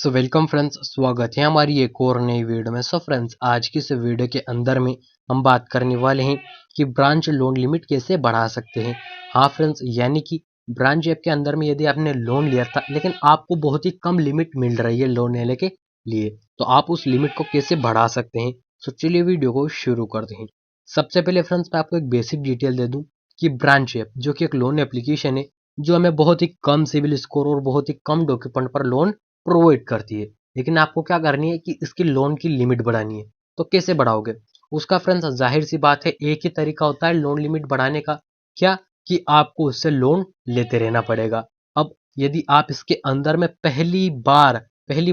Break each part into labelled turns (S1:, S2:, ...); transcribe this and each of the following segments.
S1: Welcome friends, स्वागत है हमारी एक और नई वीडियो में। फ्रेंड्स, आज की इस वीडियो के अंदर में हम बात करने वाले हैं कि ब्रांच लोन लिमिट कैसे बढ़ा सकते हैं। हाँ फ्रेंड्स, यानी कि ब्रांच ऐप के अंदर में यदि आपने लोन लिया था लेकिन आपको बहुत ही कम लिमिट मिल रही है लोन लेने के लिए, तो आप उस लिमिट को कैसे बढ़ा सकते हैं। चलिए वीडियो को शुरू करते हैं। सबसे पहले फ्रेंड्स, मैं आपको एक बेसिक डिटेल दे दूं कि ब्रांच ऐप जो कि एक लोन एप्लीकेशन है, जो हमें बहुत ही कम सिविल स्कोर और बहुत ही कम डॉक्यूमेंट पर लोन प्रोवाइड करती है। लेकिन आपको क्या करनी है कि इसकी लोन की लिमिट बढ़ानी है। तो कैसे बढ़ाओगे उसका? फ्रेंड्स, जाहिर सी बात है, एक ही तरीका होता है लोन लिमिट बढ़ाने का। क्या? कि आपको उससे लोन लेते रहना पड़ेगा। अब यदि आप इसके अंदर में पहली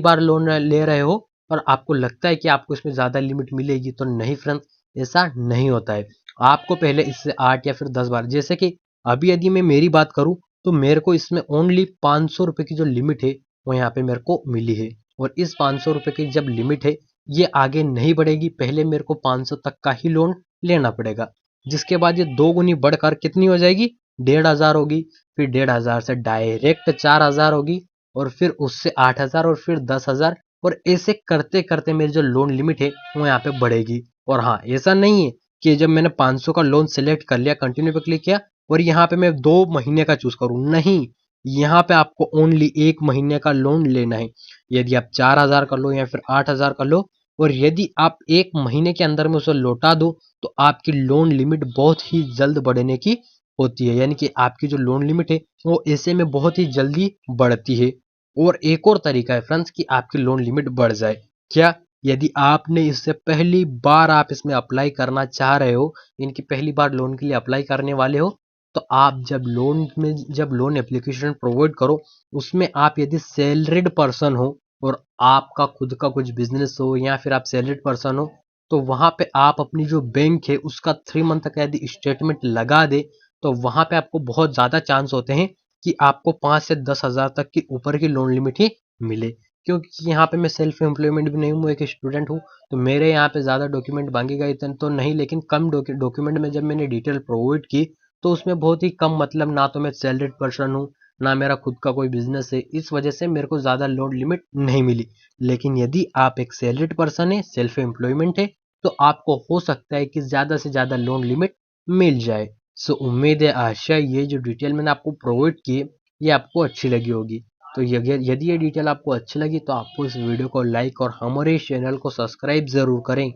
S1: बार लोन ले रहे हो और आपको लगता है कि आपको इसमें ज्यादा लिमिट मिलेगी, तो नहीं फ्रेंड्स, ऐसा नहीं होता है। आपको पहले इससे 8 या फिर 10 बार, जैसे कि अभी यदि मैं मेरी बात करूं, तो मेरे को इसमें ओनली 500 रुपए की जो लिमिट है वो यहाँ पे मेरे को मिली है। और इस 500 रुपए की जब लिमिट है, ये आगे नहीं बढ़ेगी। पहले मेरे को 500 तक का ही लोन लेना पड़ेगा, जिसके बाद ये दो गुनी बढ़कर कितनी हो जाएगी? 1500 होगी। फिर 1500 से डायरेक्ट 4000 होगी, और फिर उससे 8000 और फिर 10,000, और ऐसे करते करते मेरी जो लोन लिमिट है वो यहाँ पे बढ़ेगी। और हाँ, ऐसा नहीं है कि जब मैंने 500 का लोन सेलेक्ट कर लिया, कंटिन्यू पे क्लिक किया और यहाँ पे मैं 2 महीने का चूज करूँ, नहीं। यहाँ पे आपको ओनली 1 महीने का लोन लेना है। यदि आप 4000 का लो या फिर 8000 का लो, और यदि आप 1 महीने के अंदर में उसे लौटा दो, तो आपकी लोन लिमिट बहुत ही जल्द बढ़ने की होती है। यानी कि आपकी जो लोन लिमिट है वो ऐसे में बहुत ही जल्दी बढ़ती है। और एक और तरीका है फ्रेंड्स कि आपकी लोन लिमिट बढ़ जाए। क्या? यदि आपने इससे पहली बार आप इसमें अप्लाई करना चाह रहे हो, इनकी पहली बार लोन के लिए अप्लाई करने वाले हो, तो आप जब लोन एप्लीकेशन प्रोवाइड करो, उसमें आप यदि सैलरीड पर्सन हो और आपका खुद का कुछ बिजनेस हो या फिर आप सैलरीड पर्सन हो, तो वहां पे आप अपनी जो बैंक है उसका 3 मंथ का यदि स्टेटमेंट लगा दे, तो वहां पे आपको बहुत ज्यादा चांस होते हैं कि आपको 5 से 10 हजार तक की ऊपर की लोन लिमिट ही मिले। क्योंकि यहाँ पे मैं सेल्फ एम्प्लॉयमेंट भी नहीं हूँ, एक स्टूडेंट हूँ, तो मेरे यहाँ पे ज़्यादा डॉक्यूमेंट मांगे गए तो नहीं, लेकिन कम डॉक्यूमेंट में जब मैंने डिटेल प्रोवाइड की, तो उसमें बहुत ही कम, मतलब ना तो मैं सैलरीड पर्सन हूँ, ना मेरा खुद का कोई बिजनेस है, इस वजह से मेरे को ज़्यादा लोन लिमिट नहीं मिली। लेकिन यदि आप एक सैलरीड पर्सन है, सेल्फ एम्प्लॉयमेंट है, तो आपको हो सकता है कि ज़्यादा से ज़्यादा लोन लिमिट मिल जाए। उम्मीद है, आशा ये जो डिटेल मैंने आपको प्रोवाइड की ये आपको अच्छी लगी होगी। तो यदि ये डिटेल आपको अच्छी लगी, तो आपको इस वीडियो को लाइक और हमारे इस चैनल को सब्सक्राइब जरूर करें।